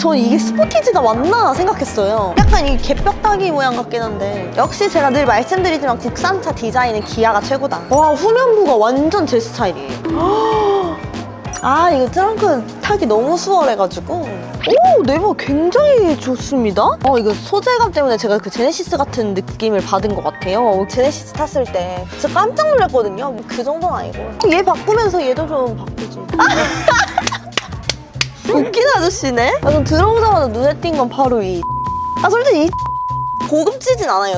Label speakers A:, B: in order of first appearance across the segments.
A: 저는 이게 스포티지가 맞나 생각했어요. 약간 이 개뼈다귀 모양 같긴 한데 역시 제가 늘 말씀드리지만 국산차 디자인은 기아가 최고다. 와, 후면부가 완전 제 스타일이에요. 아, 이거 트렁크 타기 너무 수월해가지고. 오, 내부 굉장히 좋습니다. 이거 소재감 때문에 제가 그 제네시스 같은 느낌을 받은 것 같아요. 제네시스 탔을 때 진짜 깜짝 놀랐거든요. 뭐 그 정도는 아니고. 얘 바꾸면서 얘도 좀 바꾸지. 웃긴 아저씨네? 좀 들어오자마자 눈에 띈 건 바로 솔직히 고급지진 않아요.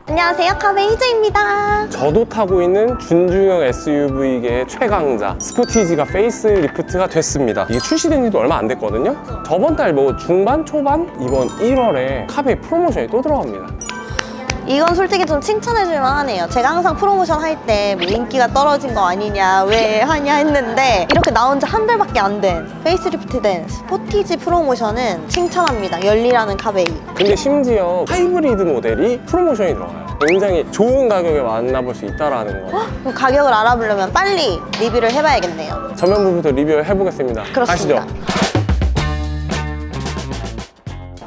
A: 안녕하세요, 카베 희재입니다.
B: 저도 타고 있는 준중형 SUV계의 최강자 스포티지가 페이스리프트가 됐습니다. 이게 출시된 지도 얼마 안 됐거든요. 저번 달 뭐 중반, 초반? 이번 1월에 카베 프로모션이 또 들어갑니다.
A: 이건 솔직히 좀 칭찬해줄 만하네요. 제가 항상 프로모션 할 때 뭐 인기가 떨어진 거 아니냐, 왜 하냐 했는데 이렇게 나온 지 한 달밖에 안 된 페이스리프트 된 스포티지 프로모션은 칭찬합니다. 열리라는 카베이.
B: 근데 심지어 하이브리드 모델이 프로모션이 들어가요. 굉장히 좋은 가격에 만나볼 수 있다는 거.
A: 그럼 가격을 알아보려면 빨리 리뷰를 해봐야겠네요.
B: 전면부부터 리뷰를 해보겠습니다.
A: 그렇습니다.
B: 가시죠.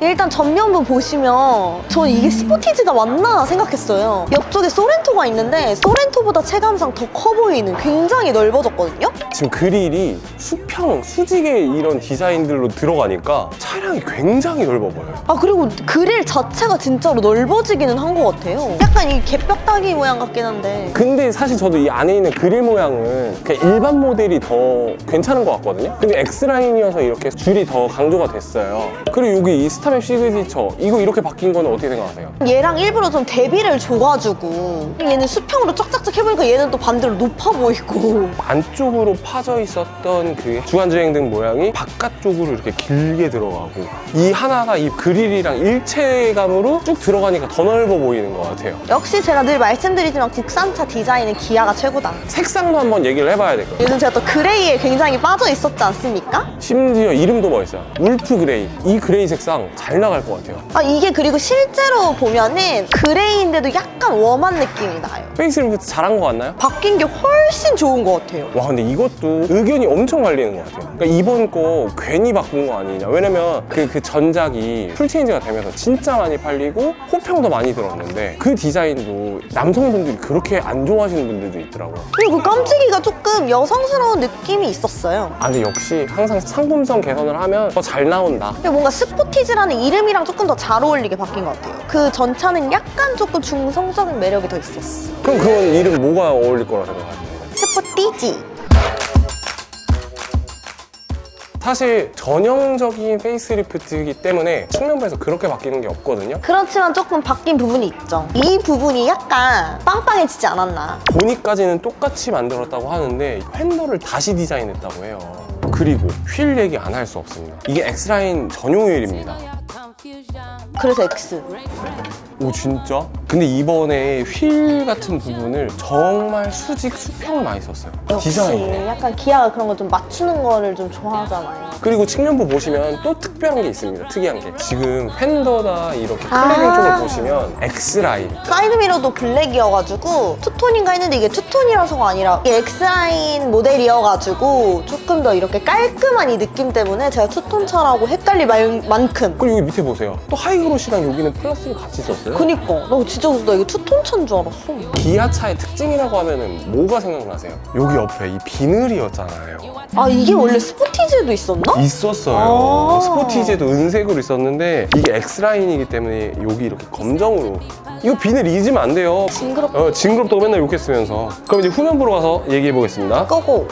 A: 일단 전면부 보시면 저는 이게 스포티지가 맞나 생각했어요. 옆쪽에 소렌토가 있는데 소렌토보다 체감상 더 커 보이는, 굉장히 넓어졌거든요?
B: 지금 그릴이 수평, 수직의 이런 디자인들로 들어가니까 차량이 굉장히 넓어 보여요.
A: 그리고 그릴 자체가 진짜로 넓어지기는 한 것 같아요. 약간 이 개뼈다귀 모양 같긴 한데.
B: 근데 사실 저도 이 안에 있는 그릴 모양은 그냥 일반 모델이 더 괜찮은 것 같거든요. 근데 X라인이어서 이렇게 줄이 더 강조가 됐어요. 그리고 여기 이 스타맵 시그니처, 이거 이렇게 바뀐 거는 어떻게 생각하세요?
A: 얘랑 일부러 좀 대비를 줘가지고 얘는 수평으로 쫙쫙쫙 해보니까 얘는 또 반대로 높아 보이고.
B: 안쪽으로 파져 있었던 그 주간주행등 모양이 바깥쪽으로 이렇게 길게 들어가고, 이 하나가 이 그릴이랑 일체감으로 쭉 들어가니까 더 넓어 보이는 것 같아요.
A: 역시 제가 늘 말씀드리지만 국산차 디자인은 기아가 최고다.
B: 색상도 한번 얘기를 해봐야 될 것 같아요.
A: 요즘 제가 또 그레이에 굉장히 빠져 있었지 않습니까?
B: 심지어 이름도 멋있어요. 울프 그레이. 이 그레이 색상 잘 나갈 것 같아요.
A: 이게 그리고 실제로 보면은 그레이인데도 약간 웜한 느낌이 나요.
B: 페이스리프트 잘한 것 같나요?
A: 바뀐 게 훨씬 좋은 것 같아요.
B: 와, 근데 이것도 의견이 엄청 갈리는 것 같아요. 그러니까 이번 거 괜히 바꾼 거 아니냐. 왜냐면 그 전작이 풀체인지가 되면서 진짜 많이 팔리고 호평도 많이 들었는데 그 디자인도 남성분들이 그렇게 안 좋아하시는 분들도 있더라고요.
A: 그리고 그 깜찍이가 조금 여성스러운 느낌이 있었어요.
B: 근데 역시 항상 상품성 개선을 하면 더 잘 나온다.
A: 그리고 뭔가 스포티지라는 이름이랑 조금 더 잘 어울리게 바뀐 것 같아요. 그 전차는 약간 조금 중성적인 매력이 더 있었어.
B: 그럼 그건 이름 뭐가 어울릴 거라 생각하세요?
A: 스포티지.
B: 사실 전형적인 페이스리프트이기 때문에 측면부에서 그렇게 바뀌는 게 없거든요.
A: 그렇지만 조금 바뀐 부분이 있죠. 이 부분이 약간 빵빵해지지 않았나.
B: 보니까지는 똑같이 만들었다고 하는데 핸들을 다시 디자인했다고 해요. 그리고 휠 얘기 안 할 수 없습니다. 이게 X라인 전용 휠입니다.
A: 그래서 X.
B: 오, 진짜? 근데 이번에 휠 같은 부분을 정말 수직 수평을 많이 썼어요.
A: 역시
B: 디자인.
A: 약간 기아가 그런 거 좀 맞추는 거를 좀 좋아하잖아요.
B: 그리고 측면부 보시면 또 특별한 게 있습니다. 특이한 게. 지금 팬더나 이렇게 클리링 쪽을 보시면 X라인.
A: 사이드미러도 블랙이어가지고 투톤인가 했는데 이게 투톤이라서가 아니라 이게 X라인 모델이어가지고 조금 더 이렇게 깔끔한 이 느낌 때문에 제가 투톤차라고 헷갈릴 만큼.
B: 그리고 여기 밑에 보세요. 또 하이그로시랑 여기는 플러스를 같이 썼어요.
A: 그니까 나 진짜 나 이거 투톤차인 줄 알았어.
B: 기아차의 특징이라고 하면은 뭐가 생각나세요? 여기 옆에 이 비늘이었잖아요.
A: 이게 원래 스포티지에도 있었나?
B: 있었어요. 스포티지에도 은색으로 있었는데 이게 X라인이기 때문에 여기 이렇게 검정으로. 이거 비늘 잊으면 안 돼요. 징그럽다고 맨날 욕했으면서. 그럼 이제 후면부로 가서 얘기해 보겠습니다.
A: 꺼고.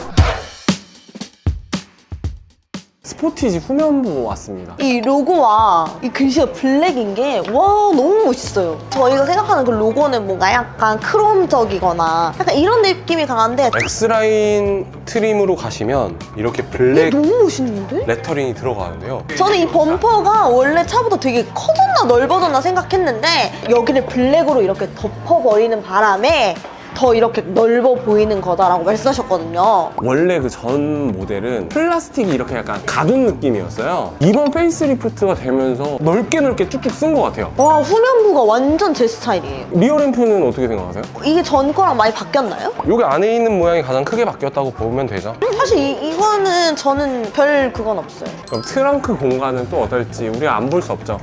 B: 스포티지 후면부 왔습니다.
A: 이 로고와 이 글씨가 블랙인 게 와 너무 멋있어요. 저희가 생각하는 그 로고는 뭔가 약간 크롬적이거나 약간 이런 느낌이 강한데
B: X라인 트림으로 가시면 이렇게 블랙
A: 너무 멋있는데?
B: 레터링이 들어가는데요.
A: 저는 이 범퍼가 원래 차보다 되게 커졌나 넓어졌나 생각했는데 여기를 블랙으로 이렇게 덮어버리는 바람에 더 이렇게 넓어 보이는 거다라고 말씀하셨거든요.
B: 원래 그 전 모델은 플라스틱이 이렇게 약간 가둔 느낌이었어요. 이번 페이스리프트가 되면서 넓게 쭉쭉 쓴 것 같아요.
A: 와, 후면부가 완전 제 스타일이에요.
B: 리어램프는 어떻게 생각하세요?
A: 이게 전 거랑 많이 바뀌었나요?
B: 여기 안에 있는 모양이 가장 크게 바뀌었다고 보면 되죠.
A: 사실 이거는 저는 별 그건 없어요.
B: 그럼 트렁크 공간은 또 어떨지 우리가 안 볼 수 없죠.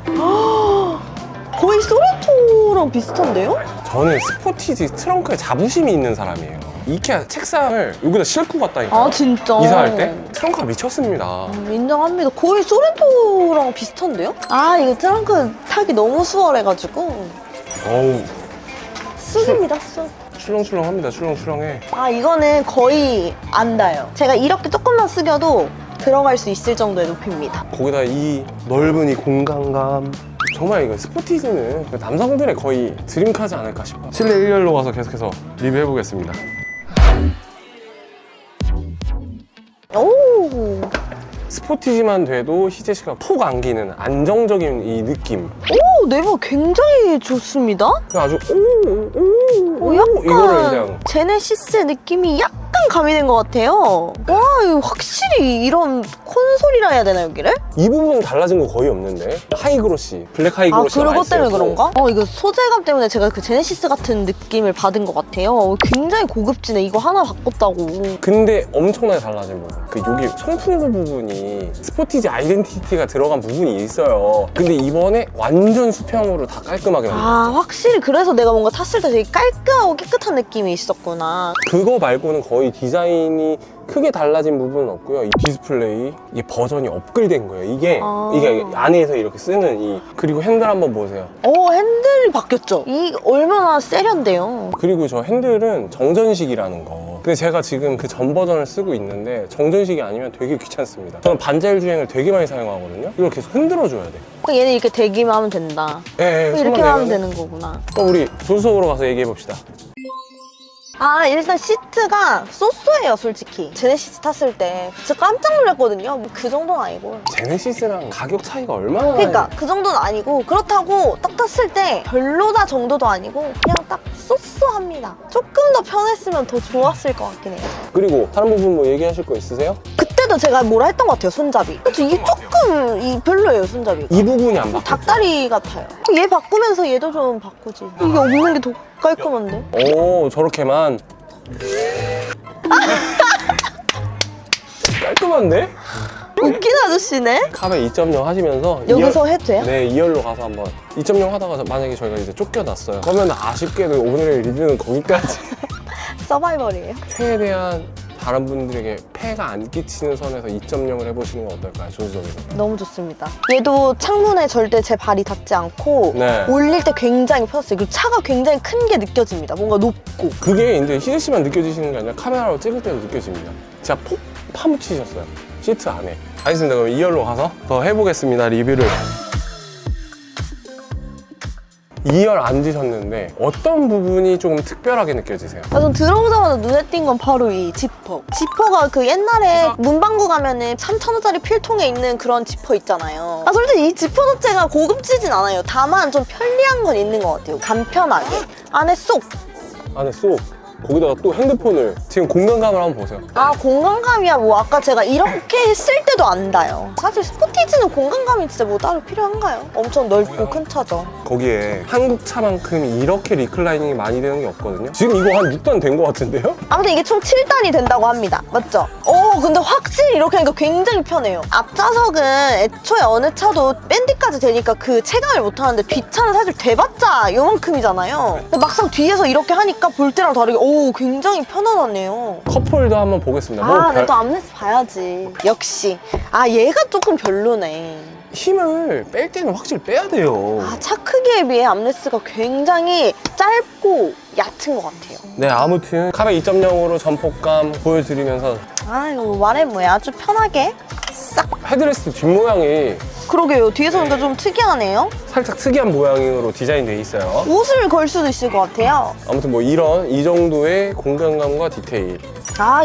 A: 거의 소렌토랑 비슷한데요?
B: 저는 스포티지 트렁크에 자부심이 있는 사람이에요. 이케아 책상을 여기다 싣고 갔다니까.
A: 아, 진짜?
B: 이사할 때 트렁크가 미쳤습니다.
A: 인정합니다. 거의 소렌토랑 비슷한데요? 아, 이거 트렁크 타기 너무 수월해가지고
B: 어우,
A: 쑥입니다, 쑥.
B: 출렁출렁합니다. 출렁출렁해.
A: 아, 이거는 거의 안 닿아요. 제가 이렇게 조금만 숙여도 들어갈 수 있을 정도의 높이입니다.
B: 거기다 이 넓은 이 공간감. 정말 이거 스포티지는 남성들의 거의 드림카지 않을까 싶어요. 실내 1열로 가서 계속해서 리뷰해보겠습니다.
A: 오,
B: 스포티지만 돼도 희재 씨가 톡 안기는 안정적인 이 느낌.
A: 오, 내부 굉장히 좋습니다.
B: 아주
A: 오,
B: 이거를
A: 약간
B: 그냥
A: 제네시스 느낌이 약간 가미된 것 같아요. 와, 이거 확실히 이런 콘솔이라 해야 되나, 여기를?
B: 이 부분 달라진 거 거의 없는데 하이그로시, 블랙
A: 아,
B: 하이그로시.
A: 그런 것 때문에 그런가? 이거 소재감 때문에 제가 그 제네시스 같은 느낌을 받은 것 같아요. 굉장히 고급지네. 이거 하나 바꿨다고.
B: 근데 엄청나게 달라진 부분. 그 여기 송풍구 부분이 스포티지 아이덴티티가 들어간 부분이 있어요. 근데 이번에 완전 수평으로 다 깔끔하게 만들었죠.
A: 아, 확실히 그래서 내가 뭔가 탔을 때 되게 깔끔하고 깨끗한 느낌이 있었구나.
B: 그거 말고는 거의 디자인이 크게 달라진 부분은 없고요. 이 디스플레이 이게 버전이 업그레이드된 거예요. 이게 안에서 이렇게 쓰는 이 그리고 핸들 한번 보세요.
A: 핸들이 바뀌었죠? 이 얼마나 세련돼요.
B: 그리고 저 핸들은 정전식이라는 거. 근데 제가 지금 그 전 버전을 쓰고 있는데 정전식이 아니면 되게 귀찮습니다. 저는 반자율 주행을 되게 많이 사용하거든요. 이걸 계속 흔들어줘야 돼.
A: 그러니까 얘는 이렇게 대기만 하면 된다.
B: 예, 예,
A: 이렇게
B: 손만
A: 하면
B: 내면은.
A: 되는 거구나.
B: 그럼 우리 조수석으로 가서 얘기해 봅시다.
A: 아, 일단 시트가 쏘쏘해요, 솔직히. 제네시스 탔을 때 진짜 깜짝 놀랐거든요. 뭐 그 정도는 아니고.
B: 제네시스랑 가격 차이가 얼마나
A: 그러니까 그 정도는 아니고, 그렇다고 딱 탔을 때 별로다 정도도 아니고 그냥 딱 쏘쏘합니다. 조금 더 편했으면 더 좋았을 것 같긴 해요.
B: 그리고 다른 부분 뭐 얘기하실 거 있으세요?
A: 그때도 제가 뭐라 했던 것 같아요, 손잡이. 그렇죠, 이게 조금 별로예요, 손잡이.
B: 이 부분이 안 바뀌었죠?
A: 닭다리 같아요. 얘 바꾸면서 얘도 좀 바꾸지. 이게 없는 게 더 깔끔한데?
B: 오, 저렇게만. 깔끔한데?
A: 웃긴 아저씨네?
B: 카베 2.0 하시면서
A: 여기서 해도 돼요?
B: 네, 2열로 가서 한번 2.0 하다가 만약에 저희가 이제 쫓겨났어요. 그러면 아쉽게도 오늘의 리뷰는 거기까지.
A: 서바이벌이에요.
B: 폐에 대한 다른 분들에게 폐가 안 끼치는 선에서 2.0을 해보시는 건 어떨까요? 조수석에서.
A: 너무 좋습니다. 얘도 창문에 절대 제 발이 닿지 않고
B: 네.
A: 올릴 때 굉장히 편했어요. 그리고 차가 굉장히 큰 게 느껴집니다. 뭔가 높고.
B: 그게 이제 희재 씨만 느껴지시는 게 아니라 카메라로 찍을 때도 느껴집니다. 진짜 폭 파묻히셨어요. 시트 안에. 알겠습니다. 그럼 2열로 가서 더 해보겠습니다. 리뷰를. 2열 앉으셨는데 어떤 부분이 좀 특별하게 느껴지세요?
A: 전 들어오자마자 눈에 띈 건 바로 이 지퍼. 지퍼가 그 옛날에 문방구 가면은 3,000원짜리 필통에 있는 그런 지퍼 있잖아요. 솔직히 이 지퍼 자체가 고급지진 않아요. 다만 좀 편리한 건 있는 것 같아요. 간편하게. 안에 쏙.
B: 안에 쏙. 거기다가 또 핸드폰을 지금 공간감을 한번 보세요.
A: 아, 공간감이야. 뭐 아까 제가 이렇게 했을 때도 안 닿아요. 사실 스포티지는 공간감이 진짜 뭐 따로 필요한가요? 엄청 넓고 큰 차죠.
B: 거기에 한국 차만큼 이렇게 리클라이닝이 많이 되는 게 없거든요. 지금 이거 한 6단 된 것 같은데요?
A: 아무튼 이게 총 7단이 된다고 합니다. 맞죠? 근데 확실히 이렇게 하니까 굉장히 편해요. 앞좌석은 애초에 어느 차도 밴디까지 되니까 그 체감을 못하는데 뒷차는 사실 돼봤자 요만큼이잖아요. 근데 막상 뒤에서 이렇게 하니까 볼 때랑 다르게 굉장히 편안하네요.
B: 컵홀더 한번 보겠습니다.
A: 근데 또 암레스 봐야지. 역시. 얘가 조금 별로네.
B: 힘을 뺄 때는 확실히 빼야 돼요.
A: 차 크기에 비해 암레스가 굉장히 짧고 얕은 것 같아요.
B: 네, 아무튼 카베 2.0으로 전폭감 보여드리면서
A: 이거 말해 뭐해. 아주 편하게 싹.
B: 헤드레스트 뒷모양이
A: 그러게요. 뒤에서 보니까 좀 특이하네요.
B: 살짝 특이한 모양으로 디자인되어 있어요.
A: 옷을 걸 수도 있을 것 같아요.
B: 아무튼 뭐 이 정도의 공간감과 디테일.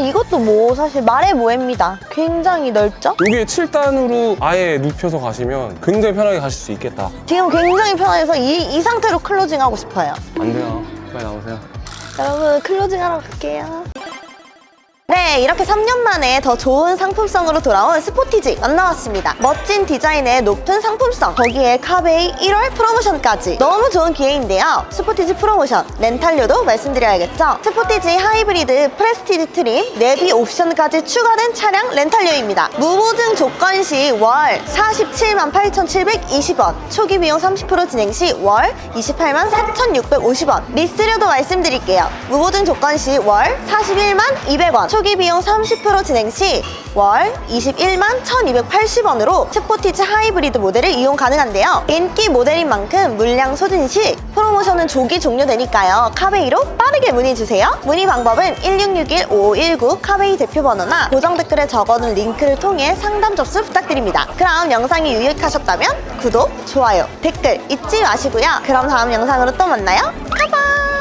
A: 이것도 뭐 사실 말해 뭐합니다. 굉장히 넓죠?
B: 여기에 7단으로 아예 눕혀서 가시면 굉장히 편하게 가실 수 있겠다.
A: 지금 굉장히 편해서 이 상태로 클로징하고 싶어요.
B: 안 돼요. 빨리 나오세요.
A: 여러분 클로징하러 갈게요. 네, 이렇게 3년 만에 더 좋은 상품성으로 돌아온 스포티지 만나왔습니다. 멋진 디자인의 높은 상품성, 거기에 카베이 1월 프로모션까지 너무 좋은 기회인데요. 스포티지 프로모션, 렌탈료도 말씀드려야겠죠. 스포티지 하이브리드 프레스티지 트림, 내비 옵션까지 추가된 차량 렌탈료입니다. 무보증 조건 시 월 47만 8,720원, 초기 비용 30% 진행 시 월 28만 4,650원. 리스료도 말씀드릴게요. 무보증 조건 시 월 41만 200원, 초기 비용 30% 진행 시 월 21만 1,280원으로 스포티지 하이브리드 모델을 이용 가능한데요. 인기 모델인 만큼 물량 소진 시 프로모션은 조기 종료되니까요. 카베이로 빠르게 문의주세요. 문의 방법은 1661-5519 카베이 대표번호나 고정 댓글에 적어둔 링크를 통해 상담 접수 부탁드립니다. 그럼 영상이 유익하셨다면 구독, 좋아요, 댓글 잊지 마시고요. 그럼 다음 영상으로 또 만나요. 바이바이.